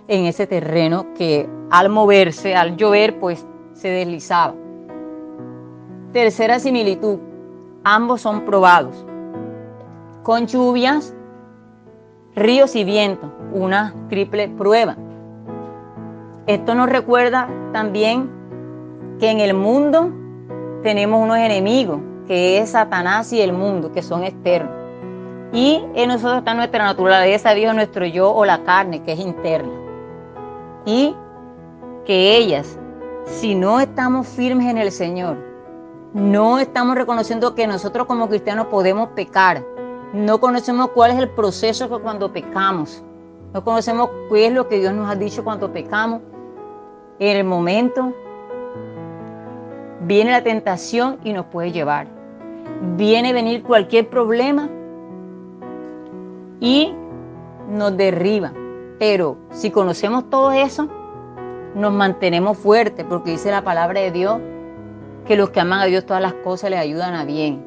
Speaker 2: ese terreno que al moverse, al llover, pues se deslizaba. Tercera similitud, ambos son probados. Con lluvias, ríos y vientos, una triple prueba. Esto nos recuerda también que en el mundo tenemos unos enemigos, que es Satanás y el mundo, que son externos. Y en nosotros está nuestra naturaleza, Dios, nuestro yo o la carne, que es interna. Y que ellas, si no estamos firmes en el Señor, no estamos reconociendo que nosotros como cristianos podemos pecar, no conocemos cuál es el proceso que cuando pecamos, no conocemos qué es lo que Dios nos ha dicho cuando pecamos, en el momento viene la tentación y nos puede llevar. Viene a venir cualquier problema y nos derriba. Pero si conocemos todo eso, nos mantenemos fuertes, porque dice la palabra de Dios que los que aman a Dios todas las cosas les ayudan a bien.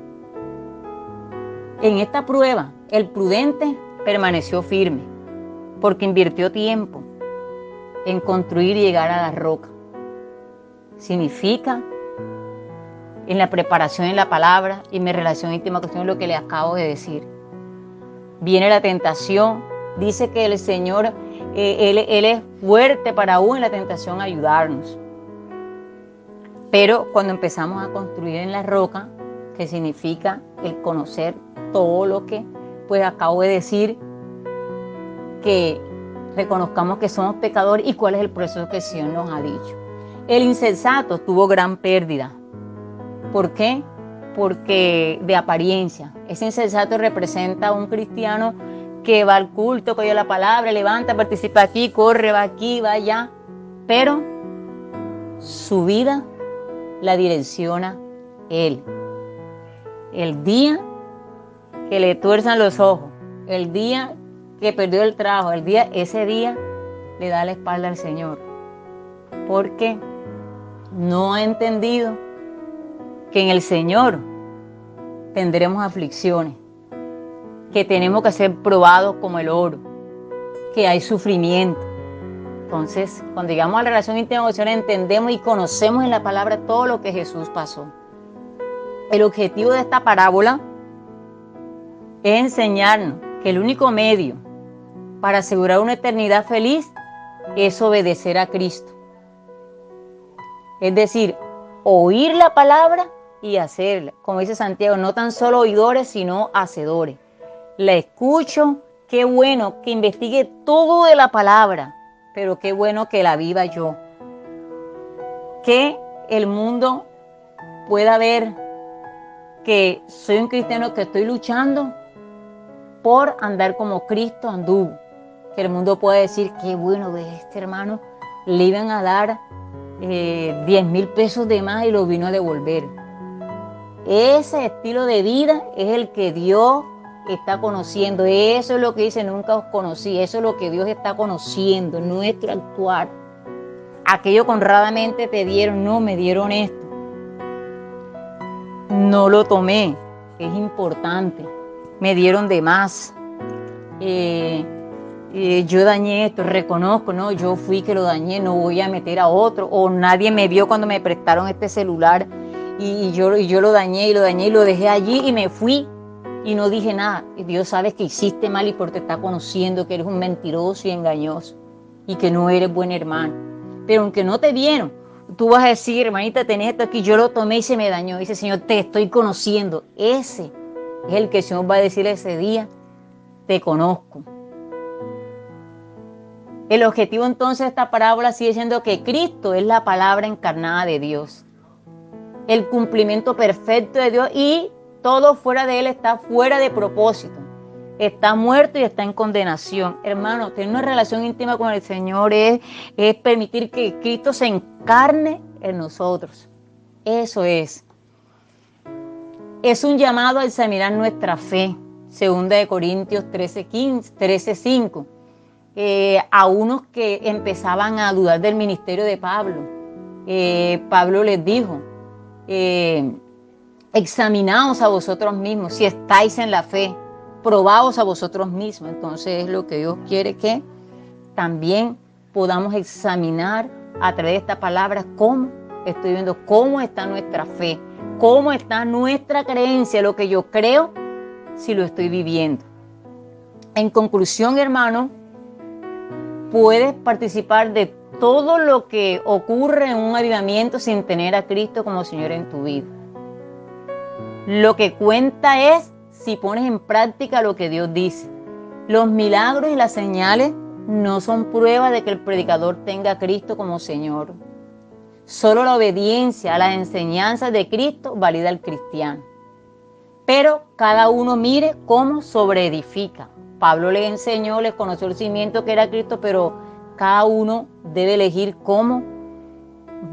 Speaker 2: En esta prueba, el prudente permaneció firme, porque invirtió tiempo en construir y llegar a la roca. Significa en la preparación en la palabra y mi relación íntima con lo que le acabo de decir. Viene la tentación, dice que el Señor, Él es fuerte para aún en la tentación ayudarnos. Pero cuando empezamos a construir en la roca, que significa el conocer todo lo que pues acabo de decir, que reconozcamos que somos pecadores y cuál es el proceso que el Señor nos ha dicho. El insensato tuvo gran pérdida. ¿Por qué? Porque de apariencia. Ese insensato representa a un cristiano que va al culto, que oye la palabra, levanta, participa aquí, corre, va aquí, va allá. Pero su vida la direcciona él. El día que le tuerzan los ojos, el día que perdió el trabajo, ese día le da la espalda al Señor. Porque no ha entendido que en el Señor tendremos aflicciones, que tenemos que ser probados como el oro, que hay sufrimiento. Entonces, cuando llegamos a la relación íntima con el Señor, entendemos y conocemos en la palabra todo lo que Jesús pasó. El objetivo de esta parábola es enseñarnos que el único medio para asegurar una eternidad feliz es obedecer a Cristo. Es decir, oír la palabra y hacerla. Como dice Santiago, no tan solo oidores, sino hacedores. La escucho, qué bueno que investigue todo de la palabra, pero qué bueno que la viva yo. Que el mundo pueda ver que soy un cristiano, que estoy luchando por andar como Cristo anduvo. Que el mundo pueda decir, qué bueno, de este hermano le iban a dar 10,000 pesos de más y lo vino a devolver. Ese estilo de vida es el que Dios está conociendo. Eso es lo que dice, nunca os conocí. Eso es lo que Dios está conociendo, nuestro actuar. Aquello que honradamente te dieron, no me dieron esto. No lo tomé, es importante. Me dieron de más. Yo dañé esto, reconozco, no, yo fui que lo dañé, no voy a meter a otro, o nadie me vio cuando me prestaron este celular y yo lo dañé y lo dejé allí y me fui y no dije nada. Y Dios sabe que hiciste mal y porque te está conociendo que eres un mentiroso y engañoso y que no eres buen hermano. Pero aunque no te vieron, tú vas a decir, hermanita, tenés esto aquí, yo lo tomé y se me dañó. Dice, Señor, te estoy conociendo. Ese es el que el Señor va a decir ese día, te conozco. El objetivo entonces de esta parábola sigue siendo que Cristo es la palabra encarnada de Dios, el cumplimiento perfecto de Dios, y todo fuera de Él está fuera de propósito, está muerto y está en condenación. Hermano, tener una relación íntima con el Señor es permitir que Cristo se encarne en nosotros. Eso es. Es un llamado a examinar nuestra fe, 2 Corintios 13:5. a unos que empezaban a dudar del ministerio de Pablo. Pablo les dijo, examinaos a vosotros mismos, si estáis en la fe, probaos a vosotros mismos. Entonces es lo que Dios quiere, que también podamos examinar a través de esta palabra cómo estoy viendo, cómo está nuestra fe, cómo está nuestra creencia, lo que yo creo, si lo estoy viviendo. En conclusión, hermano, puedes participar de todo lo que ocurre en un avivamiento sin tener a Cristo como Señor en tu vida. Lo que cuenta es si pones en práctica lo que Dios dice. Los milagros y las señales no son prueba de que el predicador tenga a Cristo como Señor. Solo la obediencia a las enseñanzas de Cristo valida al cristiano. Pero cada uno mire cómo sobreedifica. Pablo les enseñó, les conoció el cimiento que era Cristo, pero cada uno debe elegir cómo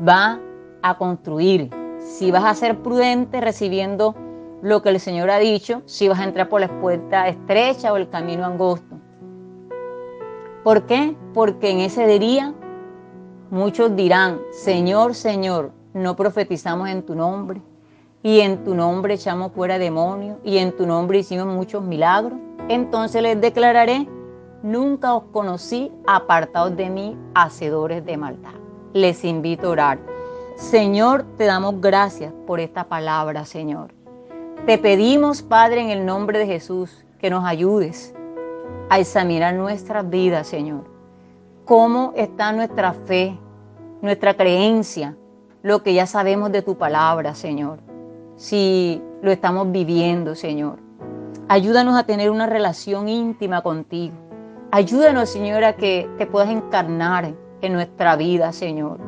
Speaker 2: va a construir. Si vas a ser prudente recibiendo lo que el Señor ha dicho, si vas a entrar por la puerta estrecha o el camino angosto. ¿Por qué? Porque en ese día muchos dirán, Señor, Señor, no profetizamos en tu nombre, y en tu nombre echamos fuera demonios, y en tu nombre hicimos muchos milagros. Entonces les declararé, nunca os conocí, apartados de mí, hacedores de maldad. Les invito a orar. Señor, te damos gracias por esta palabra, Señor. Te pedimos, Padre, en el nombre de Jesús, que nos ayudes a examinar nuestras vidas, Señor. Cómo está nuestra fe, nuestra creencia, lo que ya sabemos de tu palabra, Señor. Si lo estamos viviendo, Señor. Ayúdanos a tener una relación íntima contigo. Ayúdanos, Señor, a que te puedas encarnar en nuestra vida, Señor.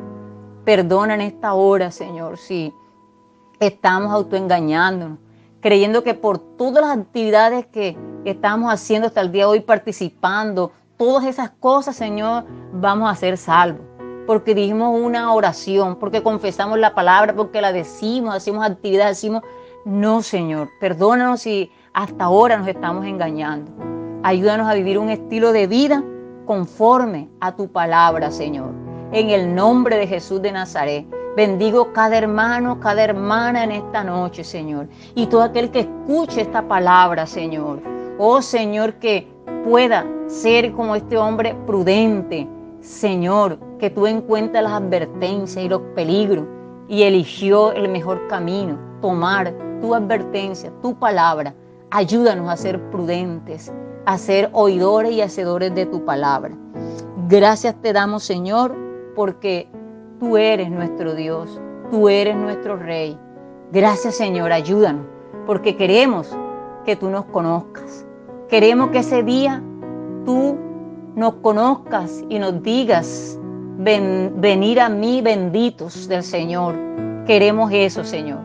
Speaker 2: Perdona en esta hora, Señor, si estamos autoengañándonos, creyendo que por todas las actividades que estamos haciendo hasta el día de hoy, participando, todas esas cosas, Señor, vamos a ser salvos. Porque dijimos una oración, porque confesamos la palabra, porque la decimos, hacemos actividades, decimos, no, Señor, perdónanos si hasta ahora nos estamos engañando. Ayúdanos a vivir un estilo de vida conforme a tu palabra, Señor. En el nombre de Jesús de Nazaret, bendigo cada hermano, cada hermana en esta noche, Señor. Y todo aquel que escuche esta palabra, Señor. Oh, Señor, que pueda ser como este hombre prudente, Señor, que tú encuentras las advertencias y los peligros y eligió el mejor camino, tomar tu advertencia, tu palabra. Ayúdanos a ser prudentes, a ser oidores y hacedores de tu palabra. Gracias te damos, Señor, porque tú eres nuestro Dios, tú eres nuestro Rey. Gracias, Señor, ayúdanos, porque queremos que tú nos conozcas. Queremos que ese día tú nos conozcas y nos digas, venir a mí benditos del Señor. Queremos eso, Señor.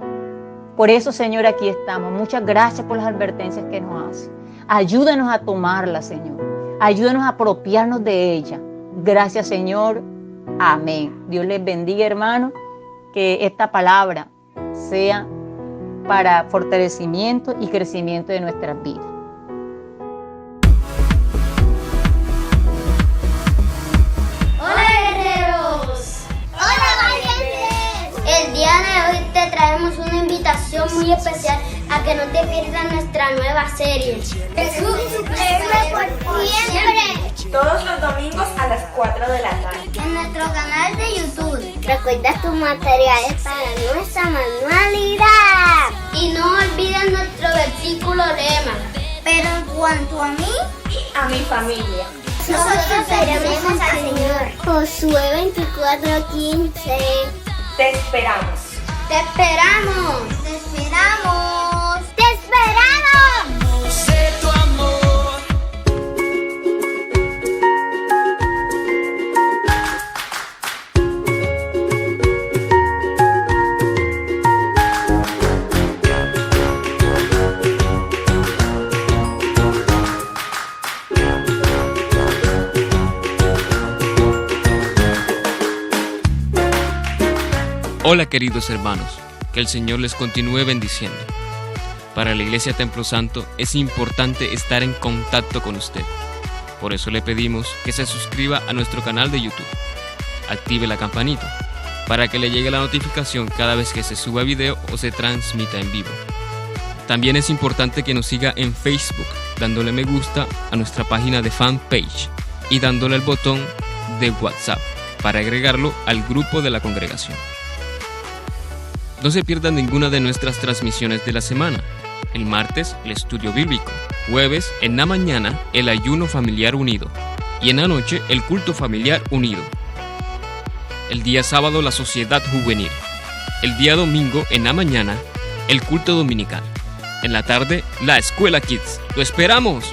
Speaker 2: Por eso, Señor, aquí estamos. Muchas gracias por las advertencias que nos haces. Ayúdanos a tomarlas, Señor. Ayúdanos a apropiarnos de ellas. Gracias, Señor. Amén. Dios les bendiga, hermanos. Que esta palabra sea para fortalecimiento y crecimiento de nuestras vidas.
Speaker 3: Te traemos una invitación muy especial a que no te pierdas nuestra nueva serie. Jesús es por siempre.
Speaker 4: Todos los domingos a las 4 de la tarde.
Speaker 3: En nuestro canal de YouTube. Recuerda tus materiales para nuestra manualidad. Y no olvides nuestro versículo lema. Pero en cuanto a mí
Speaker 4: y a mi familia,
Speaker 3: nosotros seremos al Señor. Josué 24:15.
Speaker 4: Te esperamos.
Speaker 3: ¡Te esperamos! ¡Te esperamos! ¡Te esperamos!
Speaker 1: Sé tu amor.
Speaker 5: Hola queridos hermanos, que el Señor les continúe bendiciendo. Para la Iglesia Templo Santo es importante estar en contacto con usted. Por eso le pedimos que se suscriba a nuestro canal de YouTube. Active la campanita para que le llegue la notificación cada vez que se suba video o se transmita en vivo. También es importante que nos siga en Facebook, dándole me gusta a nuestra página de fanpage y dándole el botón de WhatsApp para agregarlo al grupo de la congregación. No se pierdan ninguna de nuestras transmisiones de la semana. El martes, el estudio bíblico. Jueves, en la mañana, el ayuno familiar unido. Y en la noche, el culto familiar unido. El día sábado, la sociedad juvenil. El día domingo, en la mañana, el culto dominical. En la tarde, la escuela Kids. ¡Lo esperamos!